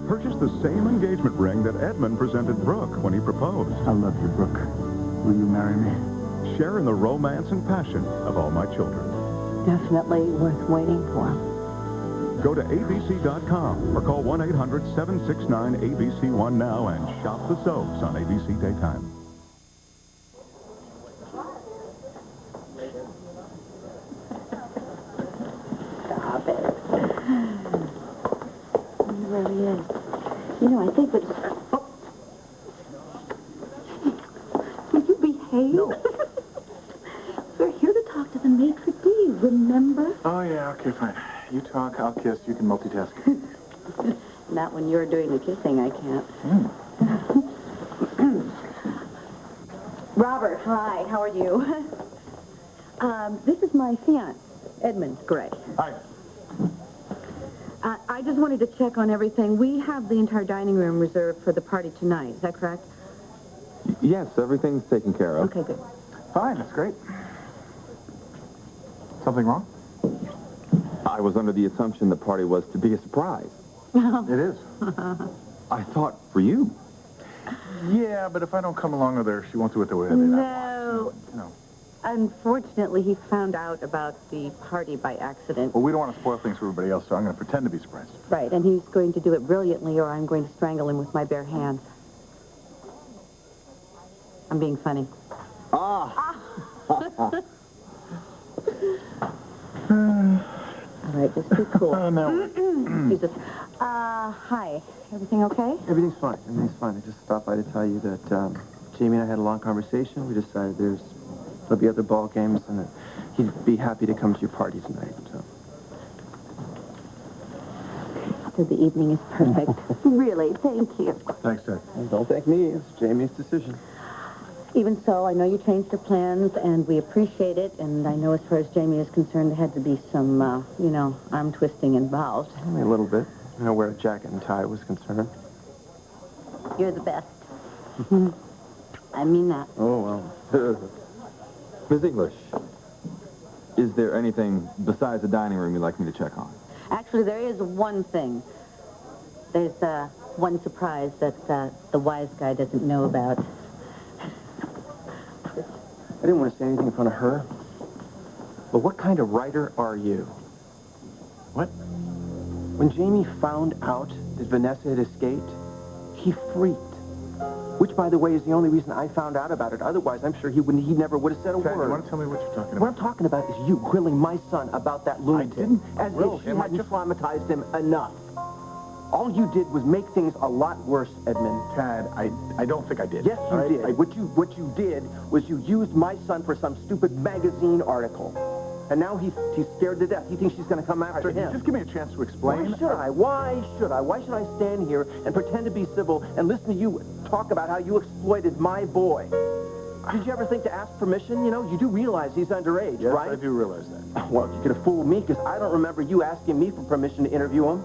purchase the same engagement ring that Edmund presented Brooke when he proposed. I love you, Brooke. Will you marry me? Share in the romance and passion of all my children. Definitely worth waiting for. Go to abc.com or call 1-800-769-ABC1 now and shop the soaps on ABC Daytime. Stop it. It really is. You know, I think that... Oh. Will you behave? No. We're here to talk to the maitre d', remember? Oh, yeah, okay, fine. You talk, I'll kiss, you can multitask. Not when you're doing the kissing, I can't. Robert, hi, how are you? This is my fiancé, Edmund Grey. Hi. I just wanted to check on everything. We have the entire dining room reserved for the party tonight. Is that correct? Yes, everything's taken care of. Okay, good. Fine, that's great. Something wrong? I was under the assumption the party was to be a surprise. It is. I thought for you. Yeah, but if I don't come along with her, she won't do it the way they want. No. Unfortunately, he found out about the party by accident. Well, we don't want to spoil things for everybody else, so I'm going to pretend to be surprised. Right, and he's going to do it brilliantly, or I'm going to strangle him with my bare hands. I'm being funny. Ah! All right, just be cool. No. Jesus. Hi. Everything okay? Everything's fine. Everything's fine. I just stopped by to tell you that Jamie and I had a long conversation. We decided there'll be other ball games and that he'd be happy to come to your party tonight. So the evening is perfect. Really, thank you. Thanks, Ted. And don't thank me. It's Jamie's decision. Even so, I know you changed your plans, and we appreciate it. And I know as far as Jamie is concerned, there had to be some, arm twisting involved. Only a little bit. You know, where a jacket and tie was concerned. You're the best. I mean that. Oh, well. Miss English, is there anything besides the dining room you'd like me to check on? Actually, there is one thing. There's one surprise that the wise guy doesn't know about. I didn't want to say anything in front of her. But what kind of writer are you? What? When Jamie found out that Vanessa had escaped, he freaked. Which, by the way, is the only reason I found out about it. Otherwise, I'm sure he never would have said a Ted, word. you want to tell me what you're talking about? What I'm talking about is you grilling my son about that lunatic. didn't As grill if she him, I hadn't just- traumatized him enough. All you did was make things a lot worse, Edmund. Tad, I don't think I did. Yes, you All right? did. What you did was you used my son for some stupid magazine article. And now he's scared to death. He thinks she's going to come after him. Just give me a chance to explain. Why should I? Why should I? Why should I stand here and pretend to be civil and listen to you talk about how you exploited my boy? Did you ever think to ask permission? You know, you do realize he's underage, Yes, right? I do realize that. Well, you could have fooled me because I don't remember you asking me for permission to interview him.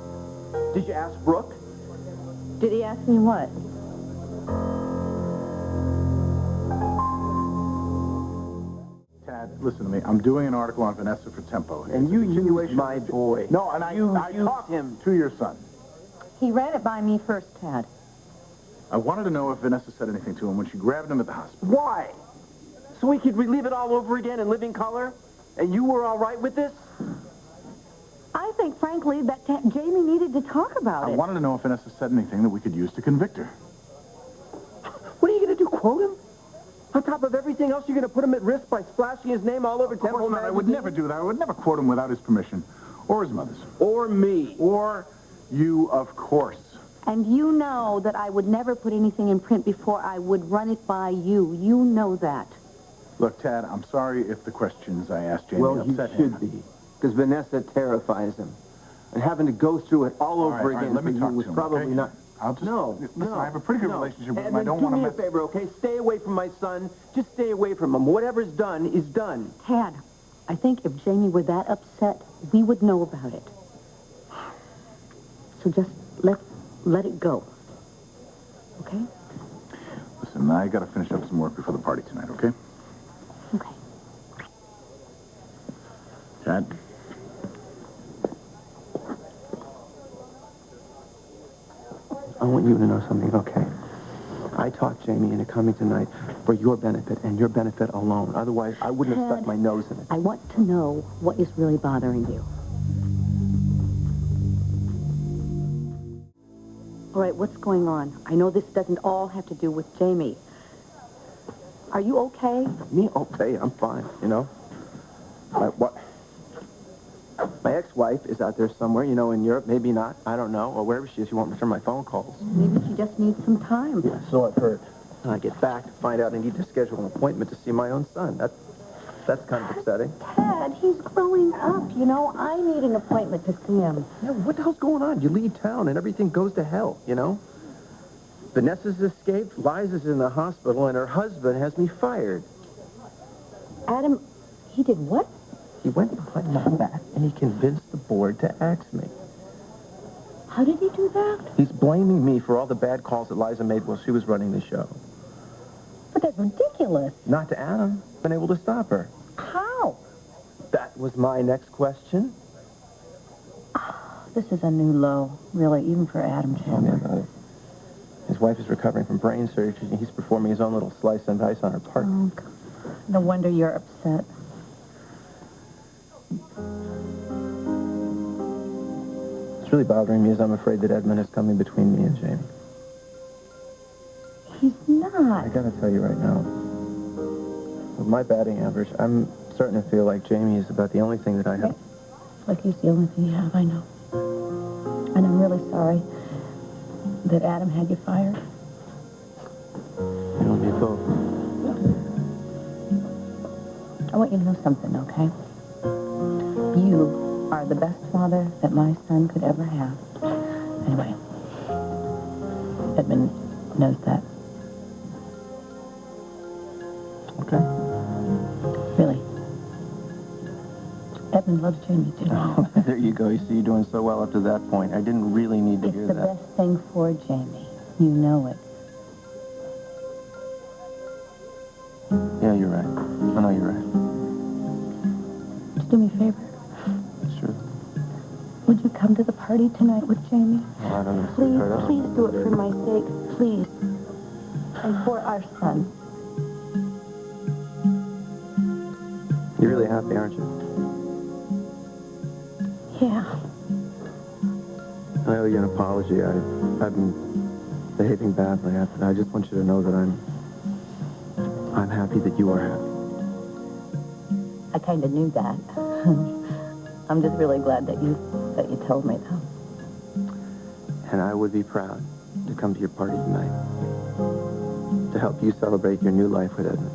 Did you ask Brooke? Did he ask me what? Tad, listen to me. I'm doing an article on Vanessa for Tempo. And It's you a used continuation my of- boy. No, and I You used talked him. to your son. He ran it by me first, Tad. I wanted to know if Vanessa said anything to him when she grabbed him at the hospital. Why? So we could relive it all over again in living color? And you were all right with this? I think, frankly, that Jamie needed to talk about I it. wanted to know if Vanessa said anything that we could use to convict her. What are you going to do, quote him? On top of everything else, you're going to put him at risk by splashing his name all over Of course Temple not. I would magazine? never do that. I would never quote him without his permission. Or his mother's. Or me. Or you, of course. And you know that I would never put anything in print before I would run it by you. You know that. Look, Tad, I'm sorry if the questions I asked Jamie Well, you upset should him. be. Because Vanessa terrifies him. And having to go through it all over right, again let me for talk you was to him, probably okay? not... I'll just... No, Listen, no, I have a pretty good no. relationship with him. I Edmund, don't do want to me mess... a favor, okay? Stay away from my son. Just stay away from him. Whatever's done is done. Tad, I think if Jamie were that upset, we would know about it. So just let it go. Okay? Listen, I got to finish up some work before the party tonight, okay? Okay. Tad? I want you to know something, okay? I talked Jamie into coming tonight for your benefit and your benefit alone. Otherwise, I wouldn't have stuck my nose in it. I want to know what is really bothering you. All right, what's going on? I know this doesn't all have to do with Jamie. Are you okay? Me? Okay, I'm fine, you know? My ex-wife is out there somewhere, you know, in Europe, maybe not, I don't know, or wherever she is, she won't return my phone calls. Maybe she just needs some time. Yeah, so I've heard. And I get back to find out I need to schedule an appointment to see my own son. That's kind of upsetting. Ted, he's growing up, you know. I need an appointment to see him. Yeah, what the hell's going on? You leave town and everything goes to hell, you know? Vanessa's escaped, Liza's in the hospital, and her husband has me fired. Adam, he did what? He went behind my back and he convinced the board to axe me. How did he do that? He's blaming me for all the bad calls that Liza made while she was running the show. But that's ridiculous. Not to Adam. Been able to stop her. How? That was my next question. This is a new low, really, even for Adam Tell me Chandler. about it. His wife is recovering from brain surgery and he's performing his own little slice and dice on her part. Oh, God. No wonder you're upset. What's really bothering me is I'm afraid that Edmund is coming between me and Jamie. He's I not. gotta tell you right now, with my batting average, I'm starting to feel like Jamie is about the only thing that I have. Like he's the only thing you have, I know. And I'm really sorry that Adam had you fired. You and me both. I want you to know something, okay? You are the best father that my son could ever have. Anyway, Edmund knows that. Okay. Really. Edmund loves Jamie, too. Oh, there you go. You see, you're doing so well up to that point. I didn't really need to It's hear the that. best thing for Jamie. You know it. Yeah, you're right. I know you're right. Just do me a favor. It's true. Would you come to the party tonight with Jamie? Well, I don't know, Please, sweetheart. I don't- please do it for my sake. Please. And for our son. You're really happy, aren't you? Yeah. I owe you an apology. I've been behaving badly. I just want you to know that I'm happy that you are happy. I kind of knew that. I'm just really glad that you told me, though. And I would be proud to come to your party tonight to help you celebrate your new life with Edmund.